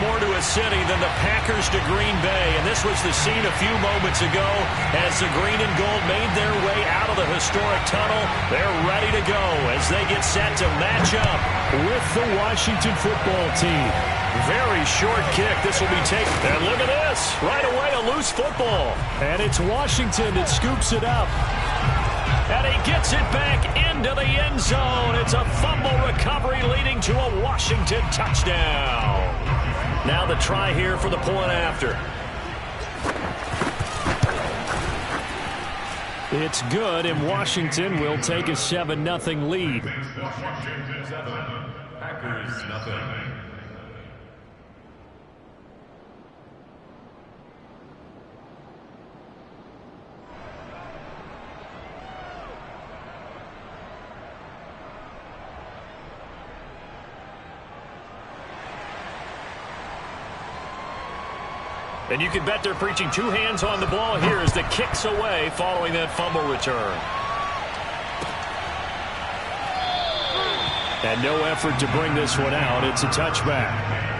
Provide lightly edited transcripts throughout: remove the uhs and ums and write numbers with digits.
more to a city than the Packers to Green Bay, and this was the scene a few moments ago as the green and gold made their way out of the historic tunnel. They're ready to go as they get set to match up with the Washington football team. Very short kick. This will be taken. And look at this. Right away, a loose football. And it's Washington that scoops it up. And he gets it back into the end zone. It's a fumble recovery leading to a Washington touchdown. Now the try here for the point after. It's good, and Washington will take a 7-0 lead. Washington 7, Packers 0. And you can bet they're preaching two hands on the ball here as the kick's away following that fumble return. And no effort to bring this one out. It's a touchback.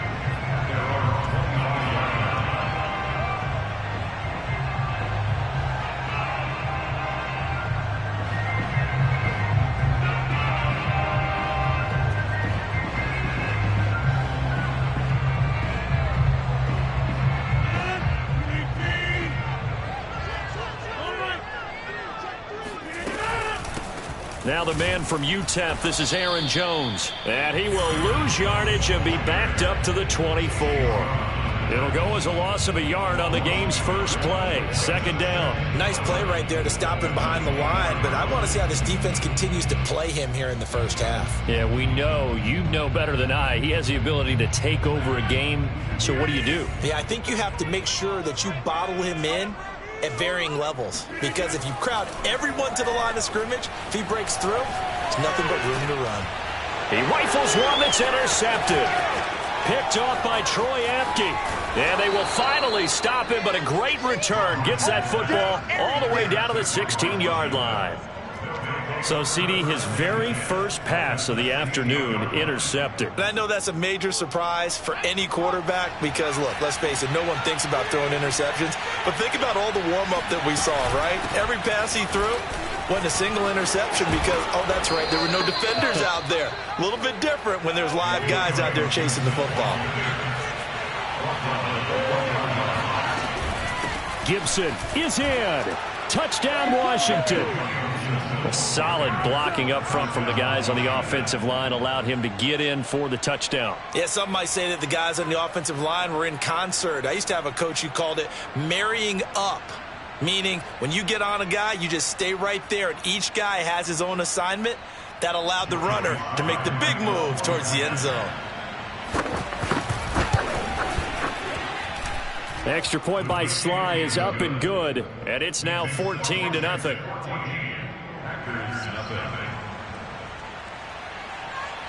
Now the man from UTEP, this is Aaron Jones. And he will lose yardage and be backed up to the 24. It'll go as a loss of a yard on the game's first play. Second down. Nice play right there to stop him behind the line, but I want to see how this defense continues to play him here in the first half. Yeah, we know, you know better than I, he has the ability to take over a game. So what do you do? Yeah, I think you have to make sure that you bottle him in at varying levels, because if you crowd everyone to the line of scrimmage, if he breaks through, there's nothing but room to run. He rifles one that's intercepted. Picked off by Troy Apke. And they will finally stop him, but a great return gets that football all the way down to the 16-yard line. So, CD, his very first pass of the afternoon intercepted. And I know that's a major surprise for any quarterback because, look, let's face it, no one thinks about throwing interceptions. But think about all the warm-up that we saw, right? Every pass he threw wasn't a single interception because, oh, that's right, there were no defenders out there. A little bit different when there's live guys out there chasing the football. Gibson is in. Touchdown, Washington. A solid blocking up front from the guys on the offensive line allowed him to get in for the touchdown. Yeah, some might say that the guys on the offensive line were in concert. I used to have a coach who called it marrying up, meaning when you get on a guy, you just stay right there, and each guy has his own assignment. That allowed the runner to make the big move towards the end zone. Extra point by Sly is up and good, and it's now 14-0.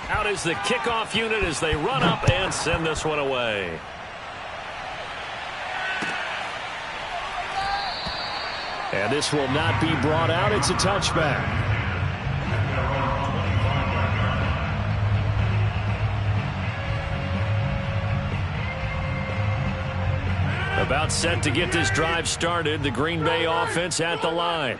Out is the kickoff unit as they run up and send this one away. And this will not be brought out. It's a touchback. About set to get this drive started, the Green Bay offense at the line.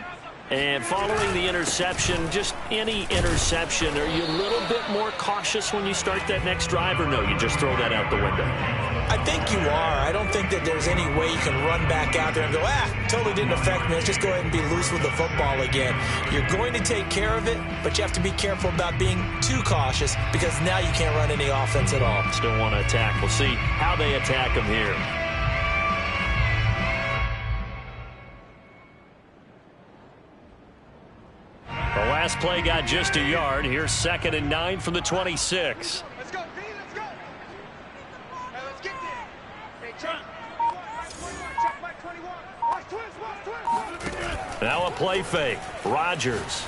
And following the interception, just any interception, are you a little bit more cautious when you start that next drive, or no, you just throw that out the window? I think you are. I don't think that there's any way you can run back out there and go, totally didn't affect me. Let's just go ahead and be loose with the football again. You're going to take care of it, but you have to be careful about being too cautious because now you can't run any offense at all. Still want to attack. We'll see how they attack them here. The last play got just a yard. Here's 2nd and 9 from the 26. Let's go, B, let's go. Hey, let's get there. Hey, check. Check back 21. Watch twist. Now a play fake. Rodgers.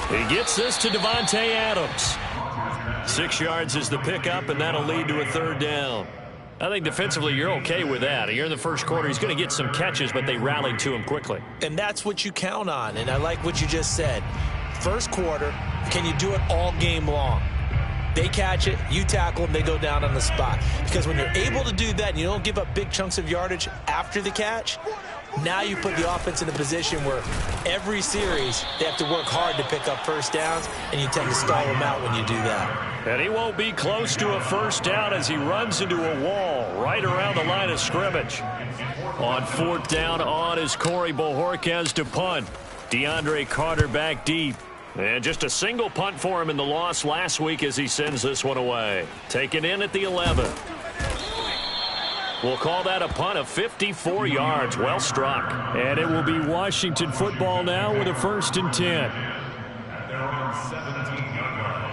He gets this to Devontae Adams. 6 yards is the pickup, and that'll lead to a 3rd down. I think defensively you're okay with that. Here in the first quarter, he's going to get some catches, but they rallied to him quickly. And that's what you count on, and I like what you just said. First quarter, can you do it all game long? They catch it, you tackle them, they go down on the spot. Because when you're able to do that and you don't give up big chunks of yardage after the catch, now you put the offense in a position where every series they have to work hard to pick up first downs, and you tend to stall them out when you do that. And he won't be close to a first down as he runs into a wall right around the line of scrimmage. On fourth down on is Corey Bojorquez to punt. DeAndre Carter back deep. And just a single punt for him in the loss last week as he sends this one away. Taken in at the 11. We'll call that a punt of 54 yards. Well struck. And it will be Washington football now with a 1st and 10. At their own 17-yard line.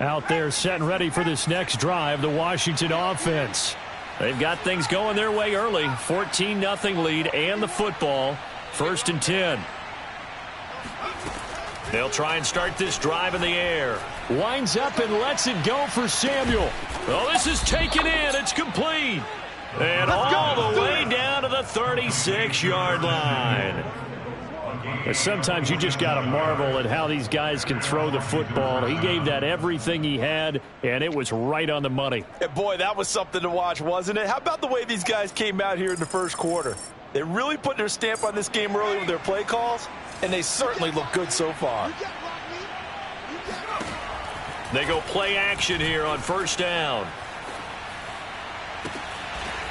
Out there set and ready for this next drive, the Washington offense. They've got things going their way early. 14-0 lead and the football. 1st and 10. They'll try and start this drive in the air. Winds up and lets it go for Samuel. Oh, this is taken in. It's complete. And all the way down to the 36-yard line. But sometimes you just got to marvel at how these guys can throw the football. He gave that everything he had, and it was right on the money. And boy, that was something to watch, wasn't it? How about the way these guys came out here in the first quarter? They really put their stamp on this game early with their play calls, and they certainly look good so far. They go play action here on first down.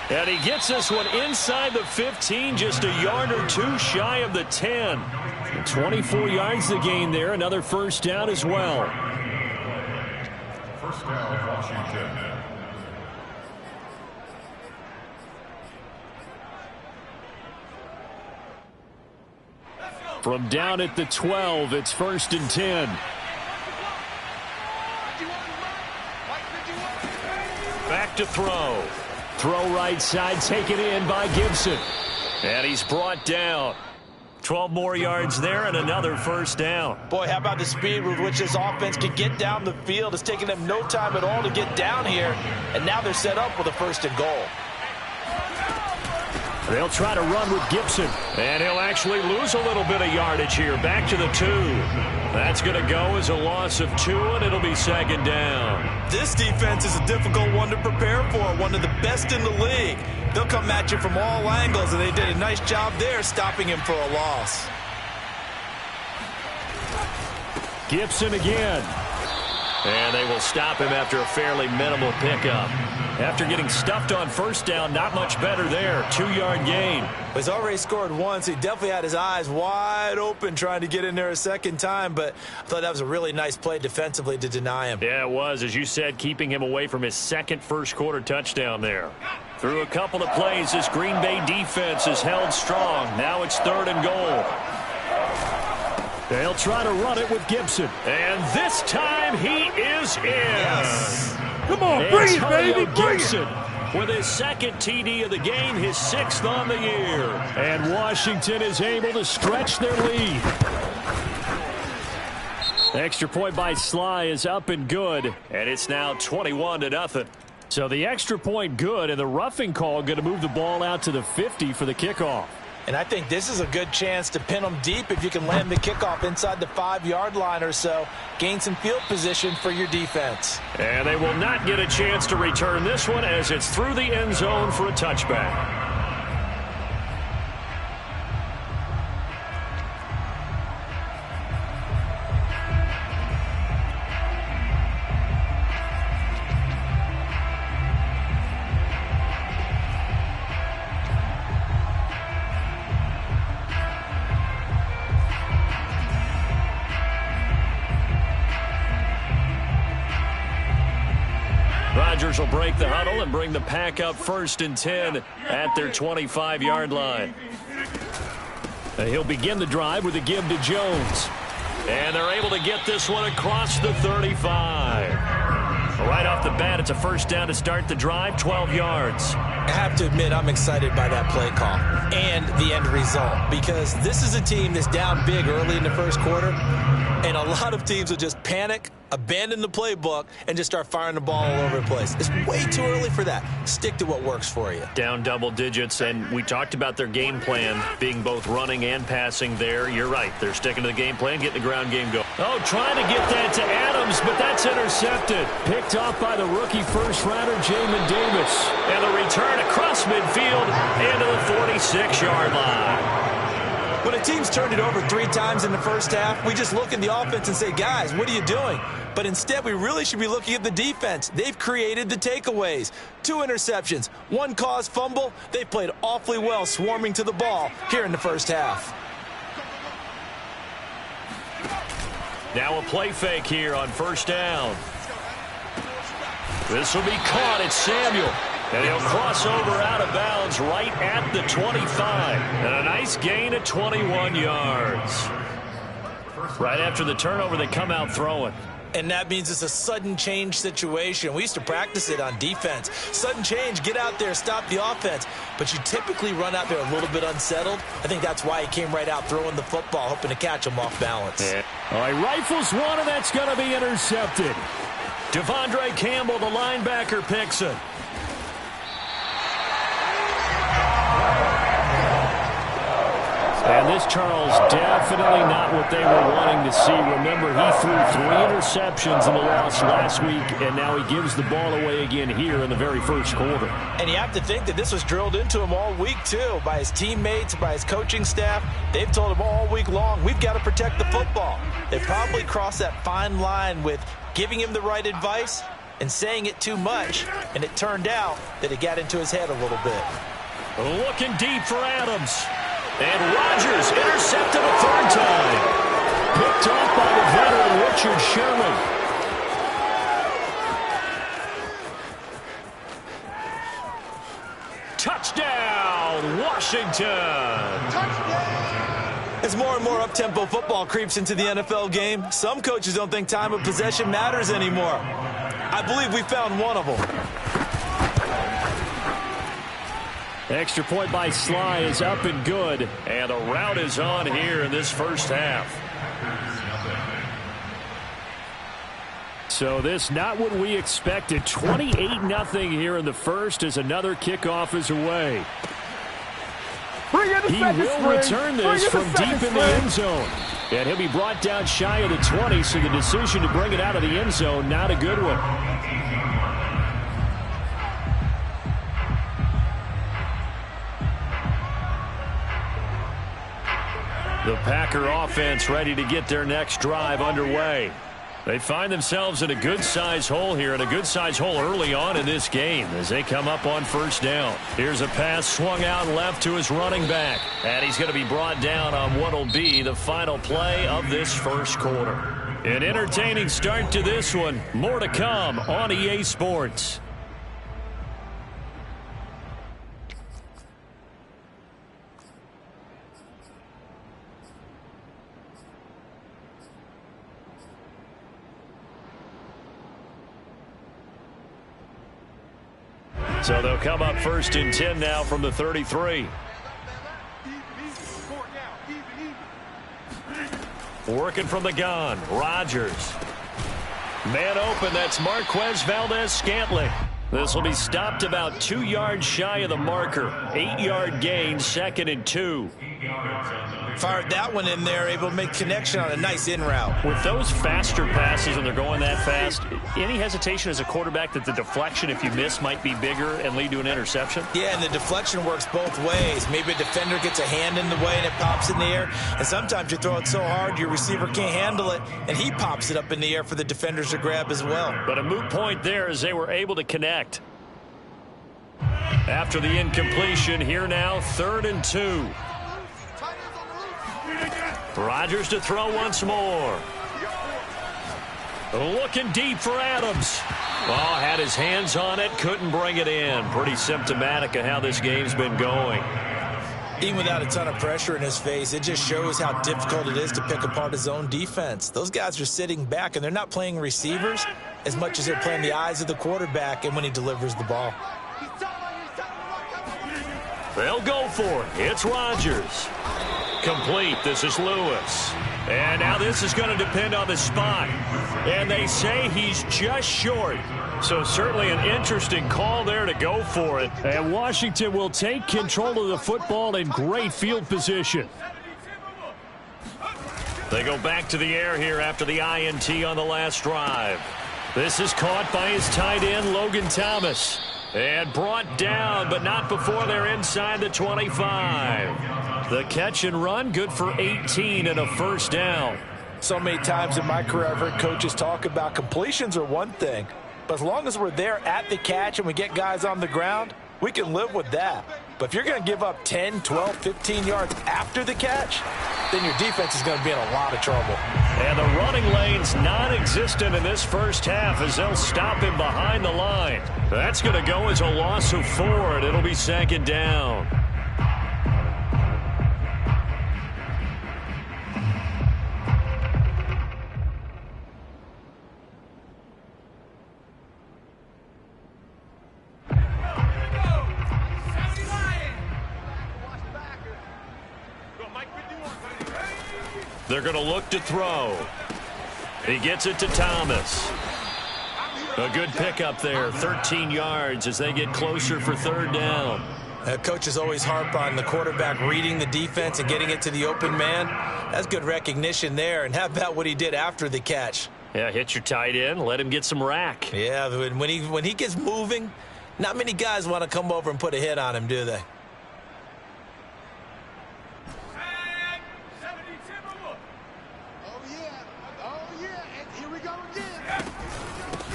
And he gets this one inside the 15, just a yard or two shy of the 10. 24 yards to gain there, another first down as well. First down, Washington. From down at the 12, it's 1st and 10. Back to throw. Throw right side, taken in by Gibson. And he's brought down. 12 more yards there and another first down. Boy, how about the speed with which this offense can get down the field? It's taken them no time at all to get down here, and now they're set up with a 1st and goal. They'll try to run with Gibson. And he'll actually lose a little bit of yardage here. Back to the 2. That's going to go as a loss of 2, and it'll be 2nd down. This defense is a difficult one to prepare for, one of the best in the league. They'll come at you from all angles, and they did a nice job there stopping him for a loss. Gibson again. And they will stop him after a fairly minimal pickup. After getting stuffed on first down, not much better there. 2-yard gain. He's already scored once. He definitely had his eyes wide open trying to get in there a second time, but I thought that was a really nice play defensively to deny him. Yeah, it was, as you said, keeping him away from his second first-quarter touchdown there. Through a couple of plays, this Green Bay defense is held strong. Now it's 3rd and goal. They'll try to run it with Gibson. And this time he is in. Yes. Come on, bring it, baby, bring Gibson with his 2nd TD of the game, his 6th on the year. And Washington is able to stretch their lead. The extra point by Sly is up and good. And it's now 21-0. So the extra point good, and the roughing call going to move the ball out to the 50 for the kickoff. And I think this is a good chance to pin them deep if you can land the kickoff inside the 5-yard line or so. Gain some field position for your defense. And they will not get a chance to return this one as it's through the end zone for a touchback. Rodgers will break the huddle and bring the pack up 1st and 10 at their 25-yard line. He'll begin the drive with a give to Jones. And they're able to get this one across the 35. Right off the bat, it's a first down to start the drive, 12 yards. I have to admit, I'm excited by that play call and the end result, because this is a team that's down big early in the first quarter, And a lot of teams will just panic, abandon the playbook, and just start firing the ball all over the place. It's way too early for that. Stick to what works for you. Down double digits, and we talked about their game plan being both running and passing there. You're right. They're sticking to the game plan, getting the ground game going. Oh, trying to get that to Adams, but that's intercepted. Picked off by the rookie first-rounder, Jamin Davis. And the return across midfield into the 46-yard line. When a team's turned it over 3 times in the first half, we just look at the offense and say, guys, what are you doing? But instead, we really should be looking at the defense. They've created the takeaways. 2 interceptions, 1 caused fumble. They played awfully well swarming to the ball here in the first half. Now a play fake here on first down. This will be caught. It's Samuel. And he'll cross over out of bounds right at the 25. And a nice gain of 21 yards. Right after the turnover, they come out throwing. And that means it's a sudden change situation. We used to practice it on defense. Sudden change, get out there, stop the offense. But you typically run out there a little bit unsettled. I think that's why he came right out throwing the football, hoping to catch him off balance. Yeah. All right, rifles one, and that's going to be intercepted. Devondre Campbell, the linebacker, picks it. And this, Charles, definitely not what they were wanting to see. Remember, he threw 3 interceptions in the loss last week, and now he gives the ball away again here in the very first quarter. And you have to think that this was drilled into him all week, too, by his teammates, by his coaching staff. They've told him all week long, we've got to protect the football. They probably crossed that fine line with giving him the right advice and saying it too much, and it turned out that it got into his head a little bit. Looking deep for Adams. And Rodgers intercepted a 3rd time. Picked off by the veteran Richard Sherman. Touchdown, Washington. Touchdown. As more and more up-tempo football creeps into the NFL game, some coaches don't think time of possession matters anymore. I believe we found one of them. Extra point by Sly is up and good. And a rout is on here in this first half. So this not what we expected. 28-0 here in the first as another kickoff is away. He will return this from deep in the end zone. And he'll be brought down shy of the 20, so the decision to bring it out of the end zone, not a good one. The Packer offense ready to get their next drive underway. They find themselves in a good-sized hole here, and a good-sized hole early on in this game as they come up on first down. Here's a pass swung out left to his running back, and he's going to be brought down on what will be the final play of this first quarter. An entertaining start to this one. More to come on EA Sports. So they'll come up 1st and 10 now from the 33. Working from the gun, Rodgers. Man open, that's Marquez Valdes-Scantling. This will be stopped about 2 yards shy of the marker. 8-yard gain, 2nd and 2. Fired that one in there, able to make connection on a nice in route. With those faster passes and they're going that fast, any hesitation as a quarterback that the deflection, if you miss, might be bigger and lead to an interception? Yeah, and the deflection works both ways. Maybe a defender gets a hand in the way and it pops in the air. And sometimes you throw it so hard your receiver can't handle it, and he pops it up in the air for the defenders to grab as well. But a moot point there as they were able to connect. After the incompletion, here now, 3rd and 2. Rodgers to throw once more. Looking deep for Adams. Oh, had his hands on it, couldn't bring it in. Pretty symptomatic of how this game's been going. Even without a ton of pressure in his face, it just shows how difficult it is to pick apart his own defense. Those guys are sitting back, and they're not playing receivers as much as they're playing the eyes of the quarterback and when he delivers the ball. They'll go for it. It's Rodgers. Complete. This is Lewis. And now this is going to depend on the spot. And they say he's just short. So certainly an interesting call there to go for it. And Washington will take control of the football in great field position. They go back to the air here after the INT on the last drive. This is caught by his tight end, Logan Thomas. And brought down, but not before they're inside the 25. The catch and run, good for 18 and a first down. So many times in my career, I've heard coaches talk about completions are one thing, but as long as we're there at the catch and we get guys on the ground, we can live with that. But if you're going to give up 10, 12, 15 yards after the catch, then your defense is going to be in a lot of trouble. And the running lane's non-existent in this first half as they'll stop him behind the line. That's going to go as a loss of 4, and it'll be second down. They're going to look to throw. He gets it to Thomas. A good pickup there, 13 yards as they get closer for third down. Coaches always harp on the quarterback reading the defense and getting it to the open man. That's good recognition there. And how about what he did after the catch? Yeah, hit your tight end, let him get some rack. Yeah, when he gets moving, not many guys want to come over and put a hit on him, do they?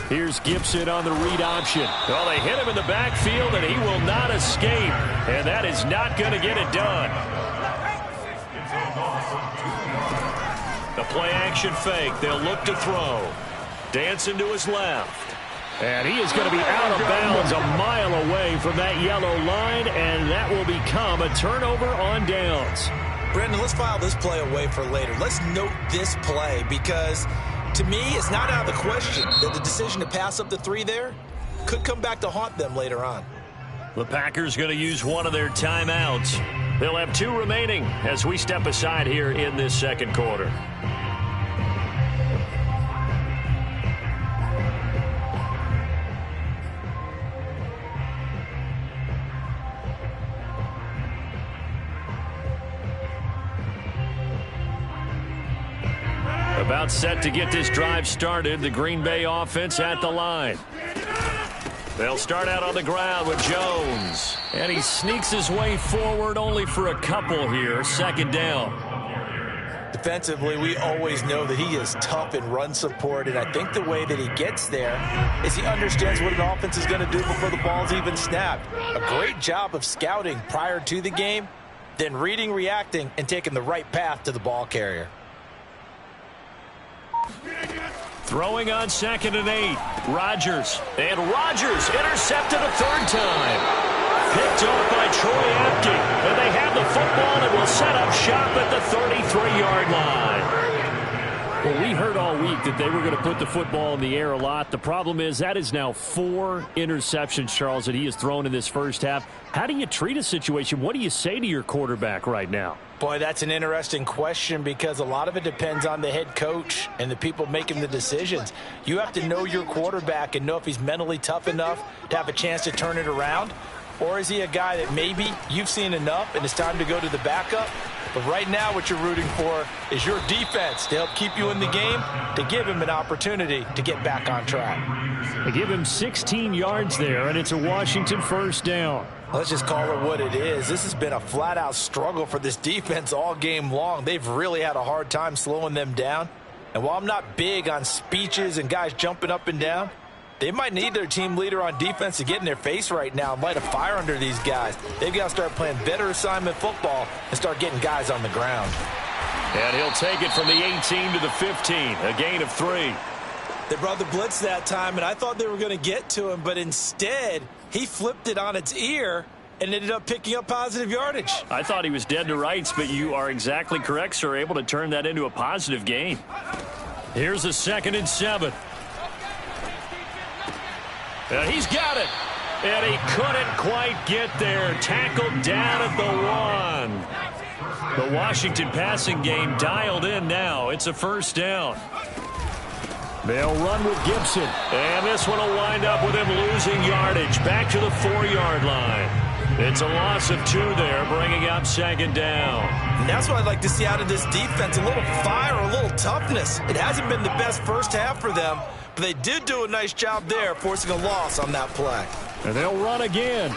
Here's Gibson on the read option. Well, they hit him in the backfield, and he will not escape. And that is not going to get it done. The play-action fake. They'll look to throw. Dancing to his left. And he is going to be out of bounds a mile away from that yellow line, and that will become a turnover on downs. Brendan, let's file this play away for later. Let's note this play because – to me, it's not out of the question that the decision to pass up the 3 there could come back to haunt them later on. The Packers going to use one of their timeouts. They'll have 2 remaining as we step aside here in this second quarter. About set to get this drive started. The Green Bay offense at the line. They'll start out on the ground with Jones. And he sneaks his way forward only for a couple here. Second down. Defensively, we always know that he is tough in run support, and I think the way that he gets there is he understands what an offense is going to do before the ball's even snapped. A great job of scouting prior to the game, then reading, reacting, and taking the right path to the ball carrier. Throwing on 2nd and 8. Rodgers. And Rodgers intercepted a 3rd time. Picked off by Troy Apke. And they have the football and will set up shop at the 33-yard line. Well, we heard all week that they were going to put the football in the air a lot. The problem is that is now 4 interceptions, Charles, that he has thrown in this first half. How do you treat a situation? What do you say to your quarterback right now? Boy, that's an interesting question because a lot of it depends on the head coach and the people making the decisions. You have to know your quarterback and know if he's mentally tough enough to have a chance to turn it around. Or is he a guy that maybe you've seen enough and it's time to go to the backup? But right now what you're rooting for is your defense to help keep you in the game, to give him an opportunity to get back on track. They give him 16 yards there, and it's a Washington first down. Let's just call it what it is. This has been a flat-out struggle for this defense all game long. They've really had a hard time slowing them down. And while I'm not big on speeches and guys jumping up and down, they might need their team leader on defense to get in their face right now and light a fire under these guys. They've got to start playing better assignment football and start getting guys on the ground. And he'll take it from the 18 to the 15, a gain of 3. They brought the blitz that time, and I thought they were going to get to him, but instead he flipped it on its ear and ended up picking up positive yardage. I thought he was dead to rights, but you are exactly correct, sir, able to turn that into a positive gain. Here's a 2nd and 7. He's got it. And he couldn't quite get there. Tackled down at the 1. The Washington passing game dialed in now. It's a first down. They'll run with Gibson. And this one will wind up with him losing yardage. Back to the 4-yard line. It's a loss of 2 there, bringing up second down. And that's what I'd like to see out of this defense. A little fire, a little toughness. It hasn't been the best first half for them, but they did do a nice job there, forcing a loss on that play. And they'll run again.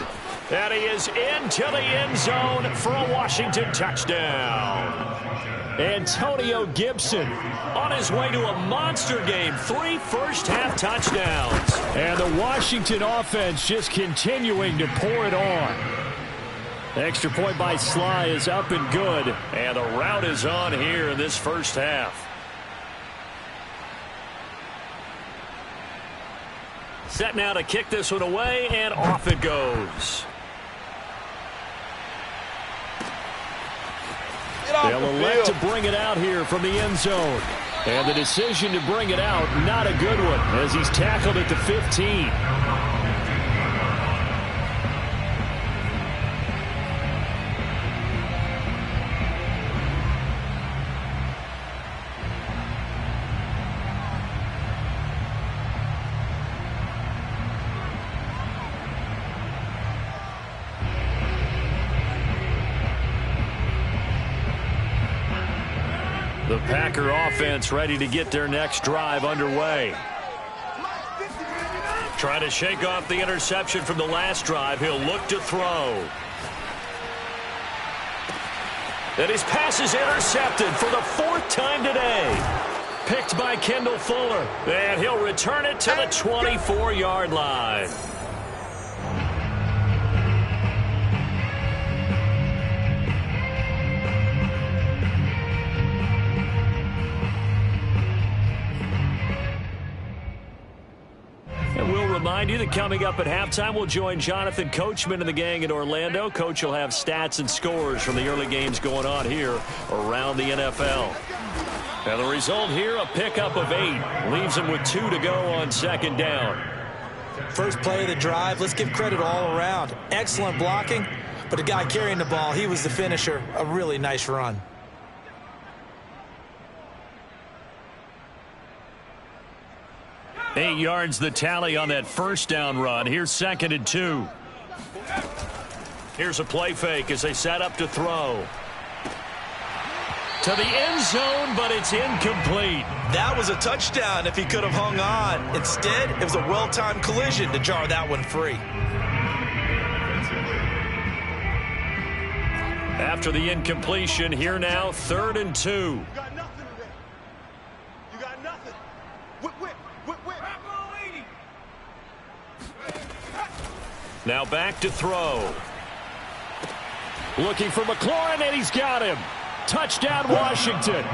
And he is into the end zone for a Washington touchdown. Antonio Gibson on his way to a monster game. 3 first-half touchdowns. And the Washington offense just continuing to pour it on. The extra point by Sly is up and good. And the route is on here in this first half. Set now to kick this one away, and off it goes. They'll elect to bring it out here from the end zone. And the decision to bring it out, not a good one, as he's tackled at the 15. The Packer offense ready to get their next drive underway. Trying to shake off the interception from the last drive. He'll look to throw. And his pass is intercepted for the 4th time today. Picked by Kendall Fuller. And he'll return it to the 24-yard line. Remind you that coming up at halftime, we'll join Jonathan Coachman and the gang in Orlando. Coach will have stats and scores from the early games going on here around the NFL. And the result here, a pickup of 8. Leaves him with 2 to go on second down. First play of the drive, let's give credit all around. Excellent blocking, but the guy carrying the ball, he was the finisher. A really nice run. Eight yards the tally on that first down run. Here's 2nd and 2. Here's a play fake as they set up to throw. To the end zone, but it's incomplete. That was a touchdown if he could have hung on. Instead, it was a well-timed collision to jar that one free. After the incompletion, here now, 3rd and 2. You got nothing today. You got nothing. Whip, whip, whip, whip. Now back to throw. Looking for McLaurin, and he's got him. Touchdown, Washington.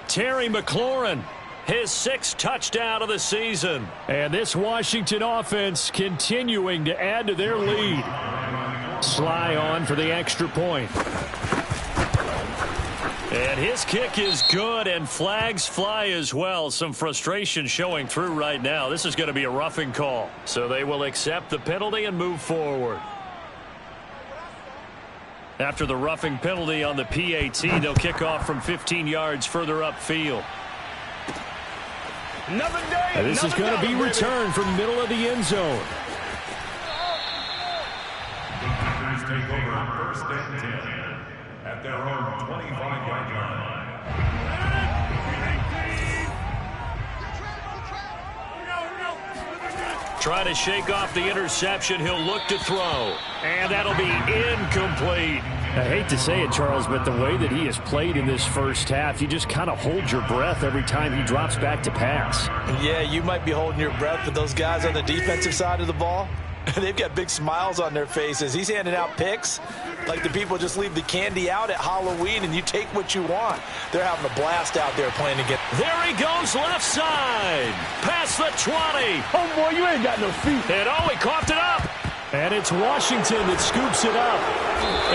Terry McLaurin, his 6th touchdown of the season. And this Washington offense continuing to add to their lead. Sly on for the extra point. And his kick is good, and flags fly as well. Some frustration showing through right now. This is going to be a roughing call. So they will accept the penalty and move forward. After the roughing penalty on the PAT, they'll kick off from 15 yards further upfield. And this is going to be returned from the middle of the end zone. The Packers take over on 1st and 10 at their own 25-yard line. Trying to shake off the interception. He'll look to throw. And that'll be incomplete. I hate to say it, Charles, but the way that he has played in this first half, you just kind of hold your breath every time he drops back to pass. Yeah, you might be holding your breath, but those guys on the defensive side of the ball, they've got big smiles on their faces. He's handing out picks like the people just leave the candy out at Halloween and you take what you want. They're having a blast out there playing again. There he goes left side. Past the 20. Oh, boy, you ain't got no feet. And oh, he coughed it up. And it's Washington that scoops it up.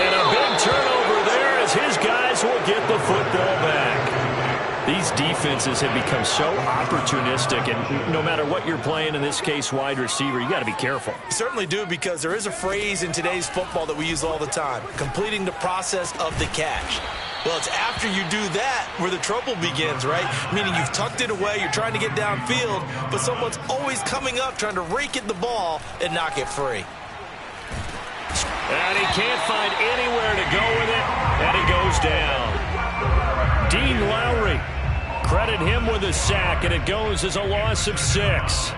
And a big turnover there as his guys will get the football back. These defenses have become so opportunistic, and no matter what you're playing, in this case wide receiver, you got to be careful. You certainly do, because there is a phrase in today's football that we use all the time: completing the process of the catch. Well, it's after you do that where the trouble begins, right? Meaning you've tucked it away, you're trying to get downfield, but someone's always coming up trying to rake at the ball and knock it free. And he can't find anywhere to go with it, and he goes down. Dean Lowry, credit him with a sack, and it goes as a loss of 6.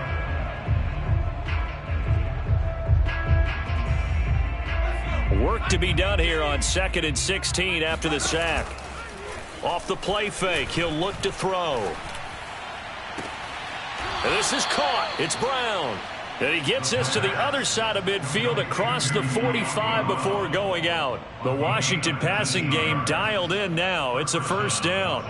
Work to be done here on 2nd and 16 after the sack. Off the play fake, he'll look to throw. And this is caught. It's Brown. And he gets this to the other side of midfield across the 45 before going out. The Washington passing game dialed in now. It's a first down.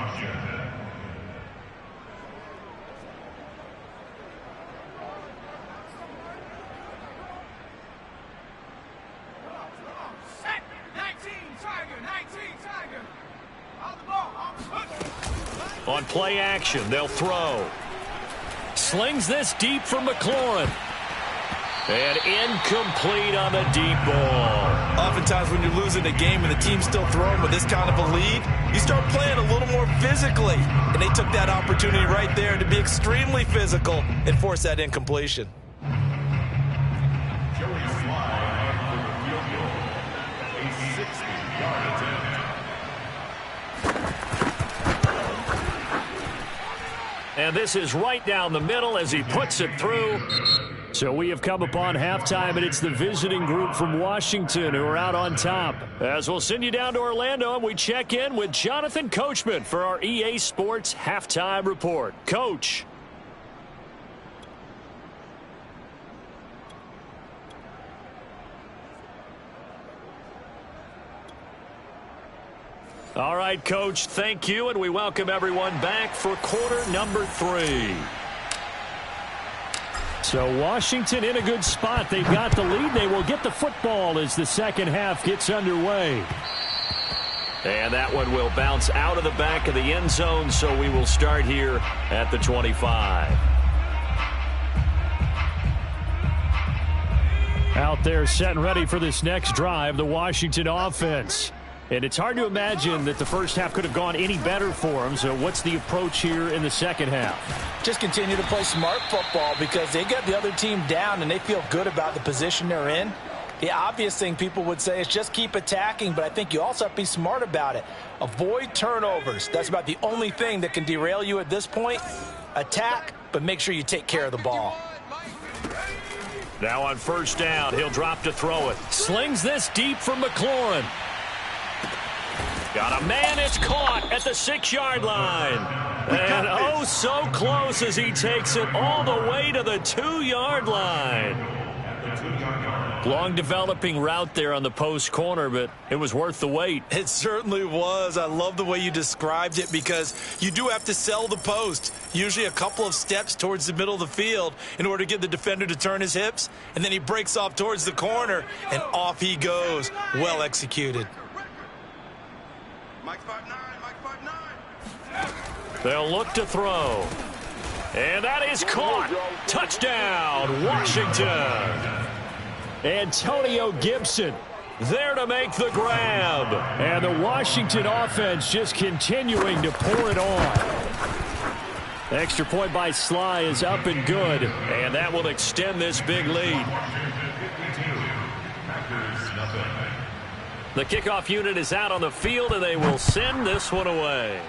On play action, they'll throw. Slings this deep for McLaurin. And incomplete on the deep ball. Oftentimes when you're losing a game and the team's still throwing with this kind of a lead, you start playing a little more physically. And they took that opportunity right there to be extremely physical and force that incompletion. Joey Slye for the field goal. A 60-yard attempt. And this is right down the middle as he puts it through. So we have come upon halftime, and it's the visiting group from Washington who are out on top. As we'll send you down to Orlando, and we check in with Jonathan Coachman for our EA Sports Halftime Report. Coach. All right, Coach, thank you, and we welcome everyone back for quarter number 3. So Washington in a good spot. They've got the lead. They will get the football as the second half gets underway. And that one will bounce out of the back of the end zone, so we will start here at the 25. Out there set and ready for this next drive, the Washington offense. And it's hard to imagine that the first half could have gone any better for them. So what's the approach here in the second half? Just continue to play smart football, because they get the other team down and they feel good about the position they're in. The obvious thing people would say is just keep attacking, but I think you also have to be smart about it. Avoid turnovers. That's about the only thing that can derail you at this point. Attack, but make sure you take care of the ball. Now on first down, he'll drop to throw it. Slings this deep for McLaurin. Got a man, it's caught at the 6-yard line. And oh, so close as he takes it all the way to the 2-yard line. Long developing route there on the post corner, but it was worth the wait. It certainly was. I love the way you described it, because you do have to sell the post. Usually a couple of steps towards the middle of the field in order to get the defender to turn his hips. And then he breaks off towards the corner, and off he goes. Well executed. Mike 5'9", Mike 5'9". They'll look to throw. And that is caught. Touchdown, Washington. Antonio Gibson there to make the grab. And the Washington offense just continuing to pour it on. Extra point by Slye is up and good. And that will extend this big lead. The kickoff unit is out on the field, and they will send this one away.